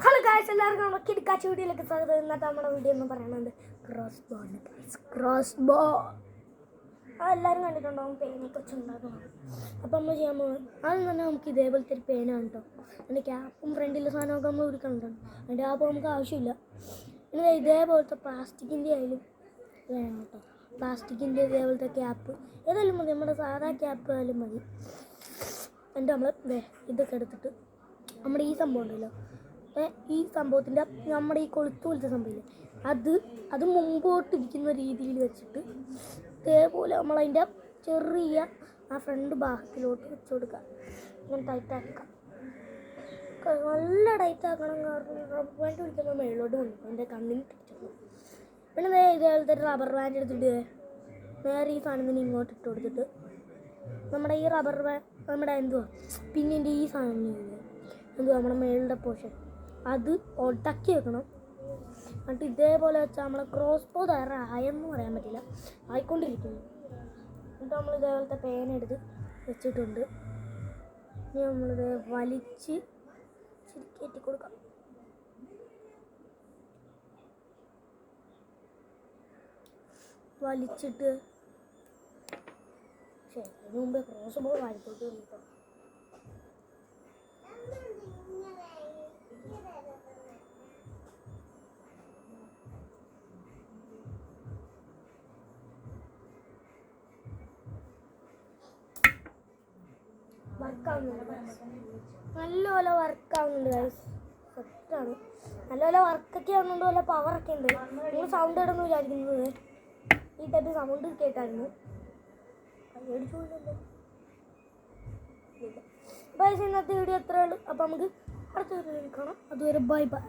Hello guys, എല്ലാവർക്കും നമ്മുടെ കിടക്കാച്ച വീഡിയോയിലേക്ക് സ്വാഗതം. ഇന്നത്തെ നമ്മുടെ വീഡിയോ എന്ന് പറയുന്നത് ക്രോസ് ബോ എല്ലാവരും കണ്ടിട്ടുണ്ടാവും. പേനയൊക്കെ വെച്ചുണ്ടാക്കണം. അപ്പോൾ നമ്മൾ ചെയ്യാൻ പോകുന്നത് ആദ്യം തന്നെ നമുക്ക് ഇതേപോലത്തെ ഒരു പേനാണ് കേട്ടോ. അതിൻ്റെ ക്യാപ്പും ഫ്രണ്ടിലെ സാധനമൊക്കെ നമ്മൾ ഉരുക്കണുണ്ടാണ്. അതിൻ്റെ ക്യാപ്പ് നമുക്ക് ആവശ്യമില്ല. പിന്നെ ഇതേപോലത്തെ പ്ലാസ്റ്റിക്കിൻ്റെ ആയാലും വേണം കേട്ടോ. പ്ലാസ്റ്റിക്കിൻ്റെ ഇതേപോലത്തെ ക്യാപ്പ് ഏതായാലും മതി, നമ്മുടെ സാധാ ക്യാപ്പ് ആയാലും മതി. എന്നിട്ട് നമ്മൾ ഇതൊക്കെ എടുത്തിട്ട് നമ്മുടെ ഈ സംഭവം ഉണ്ടല്ലോ, ഈ സംഭവത്തിൻ്റെ നമ്മുടെ ഈ കൊളുത്ത് പോലത്തെ സംഭവമില്ലേ, അത് മുമ്പോട്ടിരിക്കുന്ന രീതിയിൽ വെച്ചിട്ട് ഇതേപോലെ നമ്മളതിൻ്റെ ചെറിയ ആ ഫ്രണ്ട് ഭാഗത്തിലോട്ട് വെച്ച് കൊടുക്കുക. ഇങ്ങനെ ടൈറ്റാക്കാം, നല്ല ടൈറ്റാക്കണം. കാരണം റബ്ബർ ബാൻഡ് പിടിക്കുമ്പോൾ മേളിലോട്ട് കൊണ്ടുപോകും, എൻ്റെ കണ്ണിന് പിടിച്ചു. പിന്നെ ഇതേപോലത്തെ റബ്ബർ ബാൻഡ് എടുത്തിട്ട് നേരെ ഈ സാധനത്തിന് ഇങ്ങോട്ട് ഇട്ട് കൊടുത്തിട്ട് നമ്മുടെ ഈ റബ്ബർ ബാൻഡ് നമ്മുടെ പിന്നിൻ്റെ ഈ സാധനം നമ്മുടെ മേളിൻ്റെ പോർഷൻ അത് ഉടക്കി വെക്കണം. എന്നിട്ട് ഇതേപോലെ വെച്ചാൽ നമ്മളെ ക്രോസ് ബോ തയ്യാറായെന്ന് പറയാൻ പറ്റില്ല, ആയിക്കൊണ്ടിരിക്കുന്നു. എന്നിട്ട് നമ്മൾ ഇതേപോലത്തെ പേന എടുത്ത് വെച്ചിട്ടുണ്ട്. ഇനി നമ്മളിത് വലിച്ച് കയറ്റി കൊടുക്കാം. വലിച്ചിട്ട് അതിന് മുമ്പേ ക്രോസ് ബോ വായിക്കോട്ട് കിട്ടും. നല്ലപോലെ വർക്കാവുന്നുണ്ട് ഗൈസ്, സെറ്റാണ്. നല്ലപോലെ വർക്കൊക്കെ ആവുന്നുണ്ട്, നല്ല പവറൊക്കെ ഉണ്ട്. നിങ്ങൾ സൗണ്ട് ഇടുന്നു വിചാരിക്കുന്നത് ഈ ടൈപ്പ് സൗണ്ട് കേട്ടായിരുന്നു. ഗൈസ്, ഇന്നത്തെ വീഡിയോ എത്രയേ ഉള്ളൂ. അപ്പോൾ നമുക്ക് അടുത്ത വീഡിയോയിൽ കാണാം. അതുവരെ ബൈ ബൈ.